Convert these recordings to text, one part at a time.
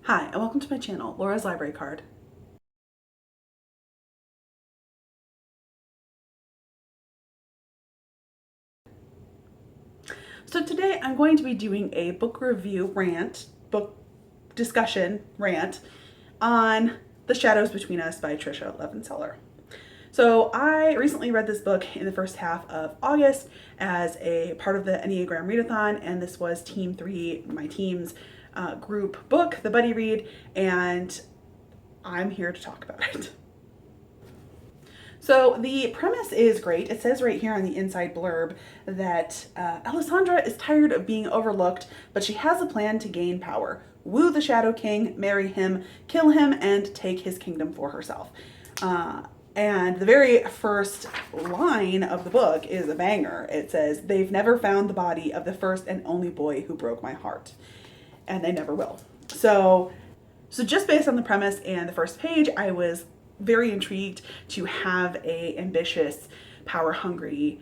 Hi, and welcome to my channel, Laura's Library Card. So today I'm going to be doing a book review rant, book discussion rant on The Shadows Between Us by Tricia Levenseller. So I recently read this book in the first half of August as a part of the Enneagram Readathon, and this was Team 3, my team's group book, the buddy read, and I'm here to talk about it. So the premise is great. It says right here on the inside blurb that Alessandra is tired of being overlooked, but she has a plan to gain power. Woo the Shadow King, marry him, kill him, and take his kingdom for herself. And the very first line of the book is a banger. It says, "They've never found the body of the first and only boy who broke my heart." And they never will. So just based on the premise and the first page, I was very intrigued to have a ambitious, power hungry,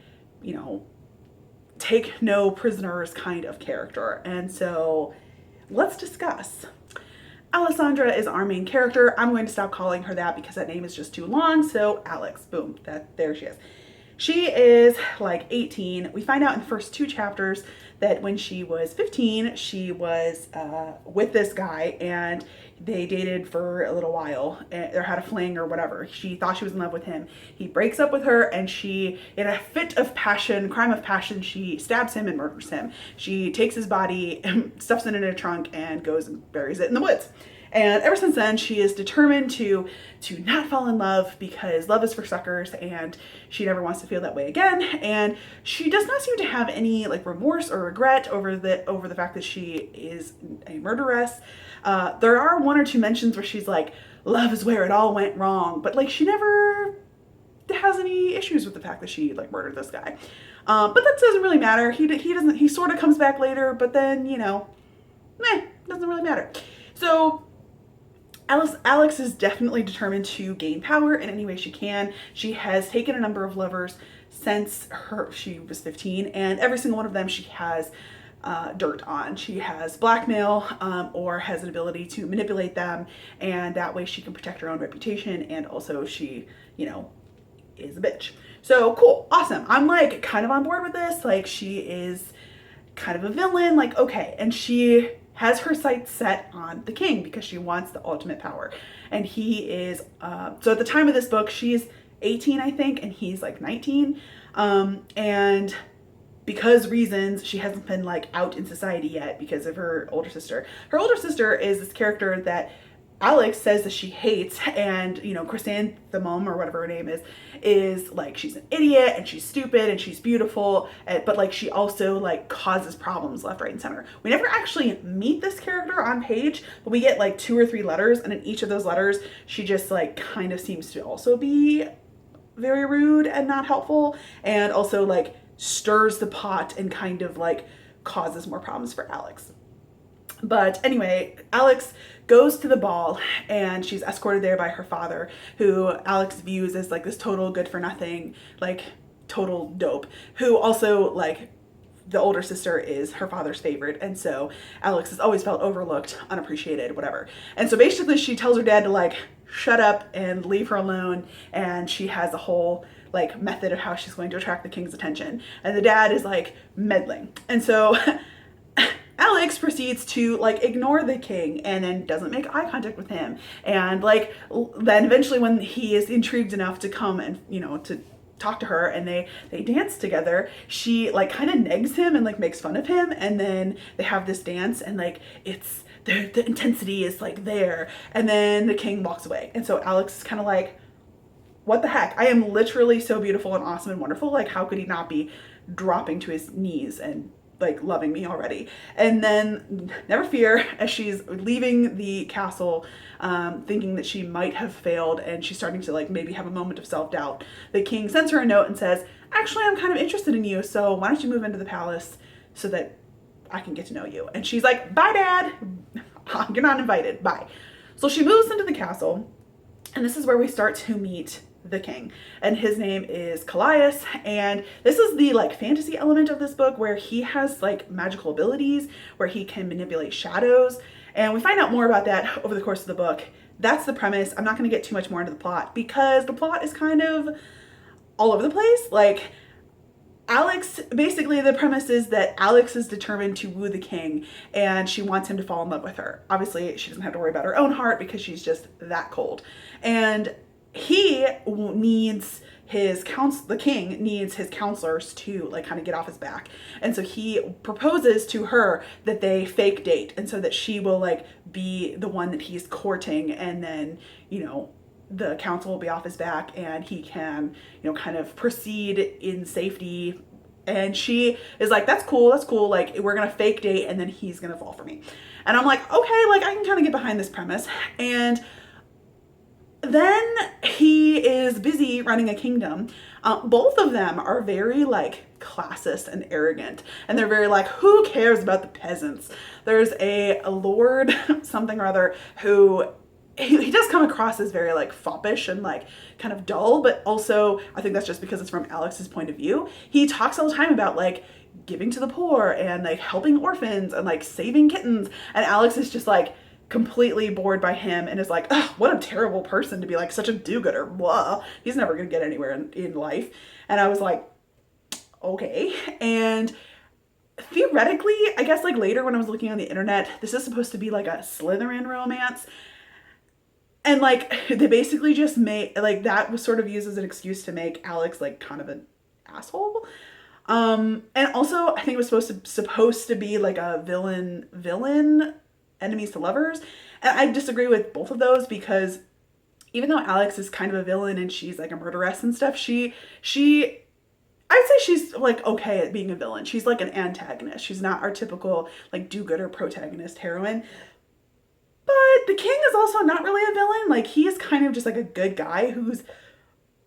take no prisoners kind of character. And so let's discuss. Alessandra is our main character. I'm going to stop calling her that because that name is just too long. So Alex, boom, there she is. She is like 18. We find out in the first 2 chapters that when she was 15, she was with this guy and they dated for a little while or had a fling or whatever. She thought she was in love with him. He breaks up with her and she, in a fit of passion, crime of passion, she stabs him and murders him. She takes his body, stuffs it in a trunk and goes and buries it in the woods. And ever since then, she is determined to not fall in love because love is for suckers and she never wants to feel that way again. And she does not seem to have any like remorse or regret over the fact that she is a murderess. There are 1 or 2 mentions where she's like, love is where it all went wrong. But like she never has any issues with the fact that she like murdered this guy. But that doesn't really matter. He sort of comes back later, but then, doesn't really matter. So Alex is definitely determined to gain power in any way she can. She has taken a number of lovers since she was 15, and every single one of them she has dirt on. She has blackmail or has an ability to manipulate them, and that way she can protect her own reputation, and also she, is a bitch. So cool, awesome. I'm like kind of on board with this. Like she is kind of a villain, like okay, and she has her sights set on the king because she wants the ultimate power. And he is, so at the time of this book, she's 18, I think, and he's like 19. And because reasons, she hasn't been like out in society yet because of her older sister. Her older sister is this character that Alex says that she hates, and Chrysanthemum or whatever her name is like she's an idiot and she's stupid and she's beautiful, but like she also like causes problems left, right, and center. We never actually meet this character on page, but we get like 2 or 3 letters, and in each of those letters she just like kind of seems to also be very rude and not helpful, and also like stirs the pot and kind of like causes more problems for Alex. But anyway, Alex goes to the ball and she's escorted there by her father, who Alex views as like this total good for nothing, like total dope, who also like the older sister is her father's favorite. And so Alex has always felt overlooked, unappreciated, whatever. And so basically she tells her dad to like shut up and leave her alone. And she has a whole like method of how she's going to attract the king's attention. And the dad is like meddling. And so Alex proceeds to like ignore the king and then doesn't make eye contact with him. And like then eventually when he is intrigued enough to come and to talk to her and they dance together, she like kind of negs him and like makes fun of him, and then they have this dance and like it's the intensity is like there, and then the king walks away. And so Alex is kind of like, what the heck? I am literally so beautiful and awesome and wonderful. Like how could he not be dropping to his knees and like loving me already? And then never fear, as she's leaving the castle thinking that she might have failed and she's starting to like maybe have a moment of self-doubt, the king sends her a note and says, actually I'm kind of interested in you, so why don't you move into the palace so that I can get to know you? And she's like, bye dad, you're not invited, bye. So she moves into the castle, and this is where we start to meet the king, and his name is Callias. And this is the like fantasy element of this book where he has like magical abilities where he can manipulate shadows, And we find out more about that over the course of the book. That's the premise. I'm not going to get too much more into the plot because the plot is kind of all over the place. Like, Alex, basically the premise is that Alex is determined to woo the king and she wants him to fall in love with her. Obviously, she doesn't have to worry about her own heart because she's just that cold. And he needs the king needs his counselors to like kind of get off his back. And so he proposes to her that they fake date, and so that she will like be the one that he's courting, and then, you know, the council will be off his back and he can, you know, kind of proceed in safety. And she is like, that's cool, like we're gonna fake date and then he's gonna fall for me. And I'm like, okay, like I can kind of get behind this premise. And then he is busy running a kingdom. Both of them are very like classist and arrogant, and they're very like, who cares about the peasants? There's a lord something or other who he does come across as very like foppish and like kind of dull, but also I think that's just because it's from Alex's point of view. He talks all the time about like giving to the poor and like helping orphans and like saving kittens, and Alex is just like completely bored by him and is like, oh, what a terrible person to be like such a do-gooder. Blah. He's never gonna get anywhere in life. And I was like, okay. And theoretically, I guess like later when I was looking on the internet, this is supposed to be like a Slytherin romance. And like they basically just made like that was sort of used as an excuse to make Alex like kind of an asshole. And also I think it was supposed to be like a villain enemies to lovers. And I disagree with both of those, because even though Alex is kind of a villain and she's like a murderess and stuff, I'd say she's like okay at being a villain. She's like an antagonist. She's not our typical like do-gooder protagonist heroine. But the king is also not really a villain. Like he is kind of just like a good guy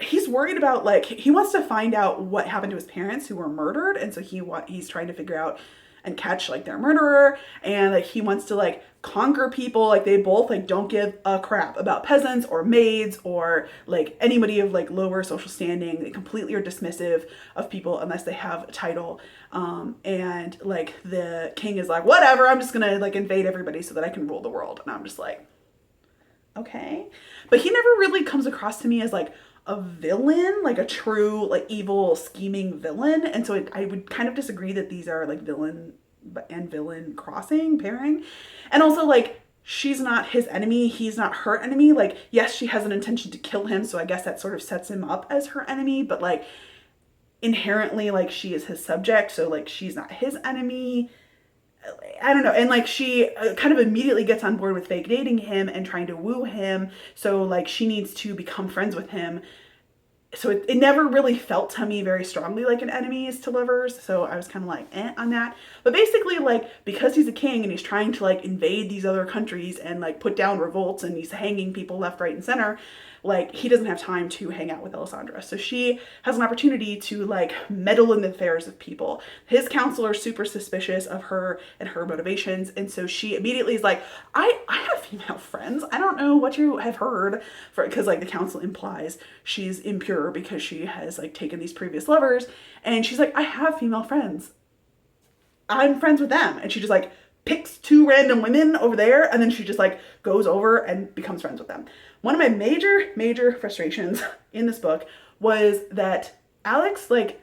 he's worried about, like he wants to find out what happened to his parents who were murdered, and so he's trying to figure out and catch like their murderer, and like he wants to like conquer people. Like they both like don't give a crap about peasants or maids or like anybody of like lower social standing. They completely are dismissive of people unless they have a title. And like the king is like, whatever, I'm just gonna like invade everybody so that I can rule the world. And I'm just like, okay. But he never really comes across to me as like a villain, like a true like evil scheming villain. And so I would kind of disagree that these are like villain and villain pairing. And also like she's not his enemy, he's not her enemy. Like yes, she has an intention to kill him, so I guess that sort of sets him up as her enemy, but like inherently like she is his subject, so like she's not his enemy. I don't know. And like she kind of immediately gets on board with fake dating him and trying to woo him. So like she needs to become friends with him. So it never really felt to me very strongly like an enemies to lovers. So I was kind of like on that. But basically like because he's a king and he's trying to like invade these other countries and like put down revolts and he's hanging people left, right, and center, like he doesn't have time to hang out with Alessandra. So she has an opportunity to like meddle in the affairs of people. His counselor is super suspicious of her and her motivations. And so she immediately is like, I have female friends. I don't know what you have heard, because like the council implies she's impure because she has like taken these previous lovers. And she's like, I have female friends. I'm friends with them. And she just like picks two random women over there, and then she just like goes over and becomes friends with them. One of my major frustrations in this book was that Alex like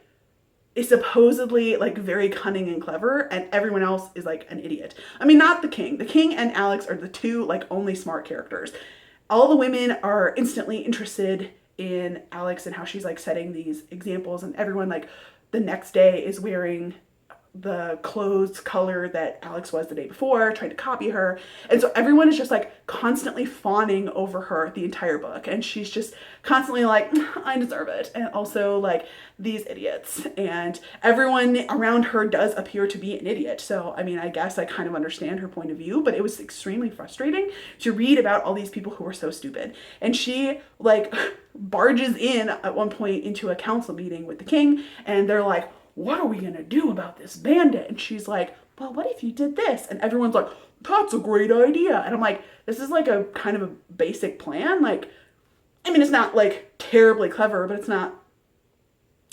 is supposedly like very cunning and clever, and everyone else is like an idiot. I mean, not the king. The king and Alex are the two like only smart characters. All the women are instantly interested in Alex and how she's like setting these examples, and everyone like the next day is wearing the clothes color that Alex was the day before, trying to copy her. And so everyone is just like constantly fawning over her the entire book. And she's just constantly like, I deserve it. And also like these idiots. And everyone around her does appear to be an idiot. So, I mean, I guess I kind of understand her point of view, but it was extremely frustrating to read about all these people who were so stupid. And she like barges in at one point into a council meeting with the king, and they're like, what are we gonna do about this bandit? And she's like, well, what if you did this? And everyone's like, that's a great idea. And I'm like, this is like a kind of a basic plan. Like, I mean, it's not like terribly clever, but it's not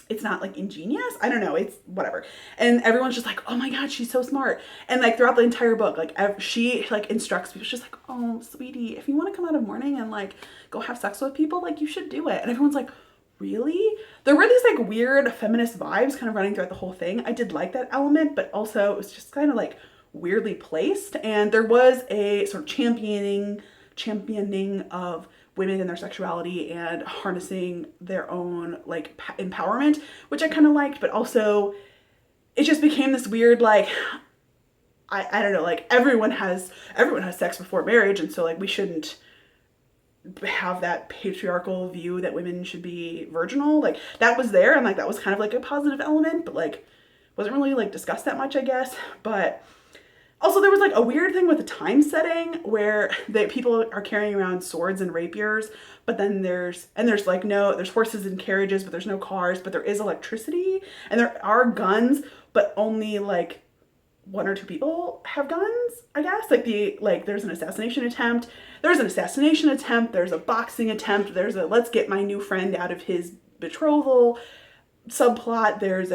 it's not like ingenious. I don't know. It's whatever. And everyone's just like, oh my God, she's so smart. And like throughout the entire book, like she like instructs people. She's like, oh, sweetie, if you want to come out of mourning and like go have sex with people, like you should do it. And everyone's like, really? There were these like weird feminist vibes kind of running throughout the whole thing. I did like that element, but also it was just kind of like weirdly placed. And there was a sort of championing of women and their sexuality and harnessing their own like empowerment, which I kind of liked, but also it just became this weird like I don't know, like everyone has sex before marriage, and so like we shouldn't have that patriarchal view that women should be virginal. Like that was there, and like that was kind of like a positive element, but like wasn't really like discussed that much, I guess. But also, there was like a weird thing with the time setting where the people are carrying around swords and rapiers, but then there's like there's horses and carriages, but there's no cars, but there is electricity, and there are guns, but only like one or two people have guns, I guess. Like there's an assassination attempt. There's a boxing attempt. There's a let's get my new friend out of his betrothal subplot. There's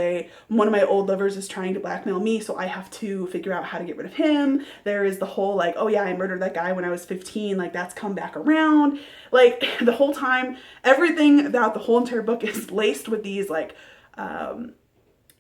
one of my old lovers is trying to blackmail me, so I have to figure out how to get rid of him. There is the whole like, oh yeah, I murdered that guy when I was 15, like that's come back around. Like the whole time, everything about the whole entire book is laced with these like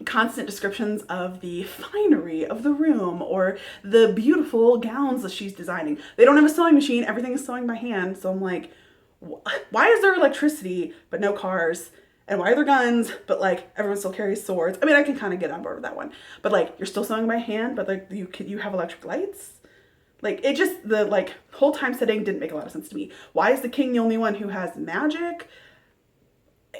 constant descriptions of the finery of the room or the beautiful gowns that she's designing. They don't have a sewing machine, everything is sewing by hand. So I'm like, why is there electricity but no cars? And why are there guns, but like everyone still carries swords? I mean, I can kind of get on board with that one, but like you're still sewing by hand, but like you have electric lights. Like it just, the like whole time setting didn't make a lot of sense to me. Why is the king the only one who has magic?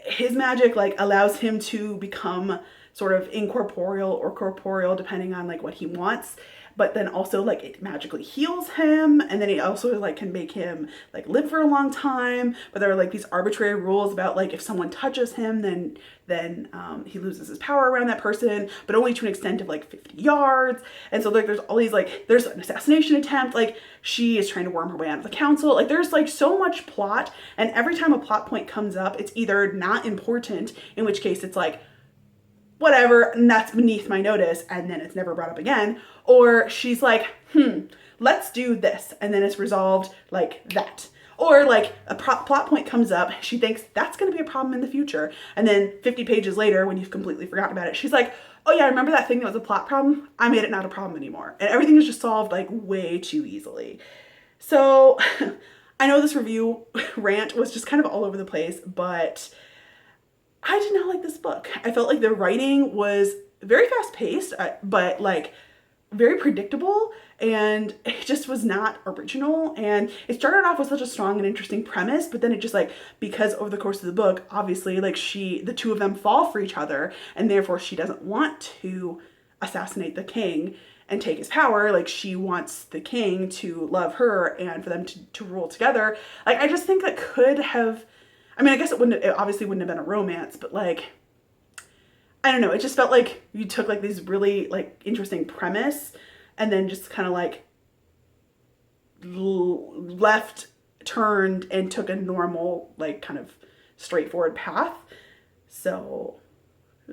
His magic like allows him to become sort of incorporeal or corporeal depending on like what he wants, but then also like it magically heals him, and then it also like can make him like live for a long time. But there are like these arbitrary rules about like if someone touches him, then he loses his power around that person, but only to an extent of like 50 yards. And so like there's all these like there's an assassination attempt, like she is trying to worm her way out of the council. Like there's like so much plot, and every time a plot point comes up, it's either not important, in which case it's like whatever, and that's beneath my notice, and then it's never brought up again. Or she's like, let's do this, and then it's resolved like that. Or like a plot point comes up, she thinks that's going to be a problem in the future, and then 50 pages later, when you've completely forgotten about it, she's like, oh yeah, remember that thing that was a plot problem? I made it not a problem anymore. And everything is just solved like way too easily. So I know this review rant was just kind of all over the place, but I did not like this book. I felt like the writing was very fast paced, but like very predictable, and it just was not original. And it started off with such a strong and interesting premise, but then it just like, because over the course of the book, obviously like the two of them fall for each other, and therefore she doesn't want to assassinate the king and take his power. Like she wants the king to love her and for them to rule together. Like I just think that could have, I mean, I guess it obviously wouldn't have been a romance, but like, I don't know. It just felt like you took like these really like interesting premise and then just kind of like left, turned, and took a normal, like kind of straightforward path. So I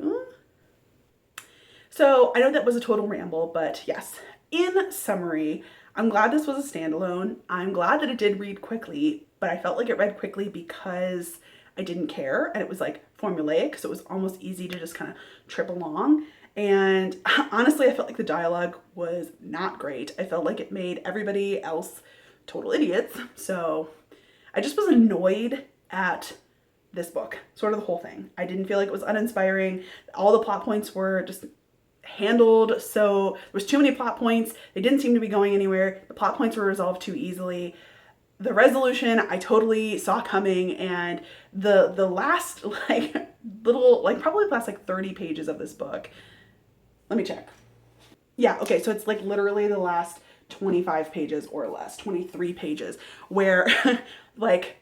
know that was a total ramble, but yes, in summary, I'm glad this was a standalone. I'm glad that it did read quickly, but I felt like it read quickly because I didn't care, and it was like formulaic, so it was almost easy to just kind of trip along. And honestly, I felt like the dialogue was not great. I felt like it made everybody else total idiots. So I just was annoyed at this book, sort of the whole thing. I didn't feel like it was uninspiring. All the plot points were just handled, so there was too many plot points. They didn't seem to be going anywhere. The plot points were resolved too easily. The resolution I totally saw coming, and the last like little, like probably the last like 30 pages of this book. Let me check. Yeah, okay, so it's like literally the last 25 pages or less, 23 pages, where like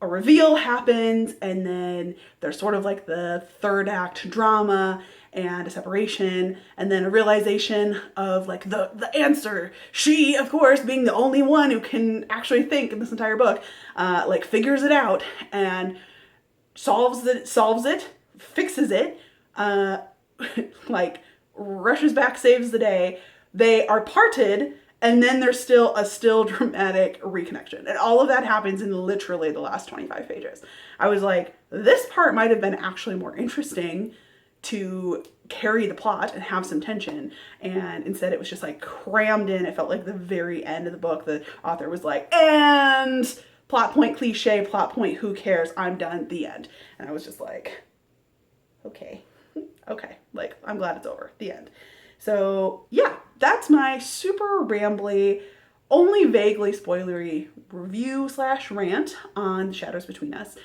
a reveal happens, and then there's sort of like the third act drama and a separation, and then a realization of like the answer. She, of course, being the only one who can actually think in this entire book, like figures it out and solves it, fixes it, like rushes back, saves the day. They are parted, and then there's still a dramatic reconnection. And all of that happens in literally the last 25 pages. I was like, this part might have been actually more interesting to carry the plot and have some tension, and instead it was just like crammed in. It felt like the very end of the book, the author was like, and plot point cliche, plot point who cares, I'm done, the end. And I was just like, okay, like, I'm glad it's over, the end. So yeah, that's my super rambly, only vaguely spoilery review / rant on The Shadows Between Us.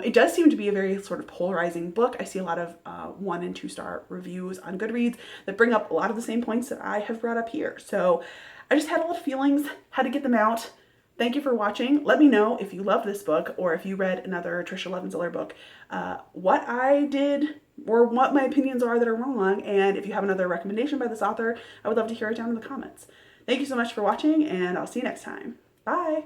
It does seem to be a very sort of polarizing book. I see a lot of 1 and 2 star reviews on Goodreads that bring up a lot of the same points that I have brought up here. So I just had a lot of feelings, had to get them out. Thank you for watching. Let me know if you love this book or if you read another Tricia Levenseller book, what I did or what my opinions are that are wrong. And if you have another recommendation by this author, I would love to hear it down in the comments. Thank you so much for watching, and I'll see you next time. Bye.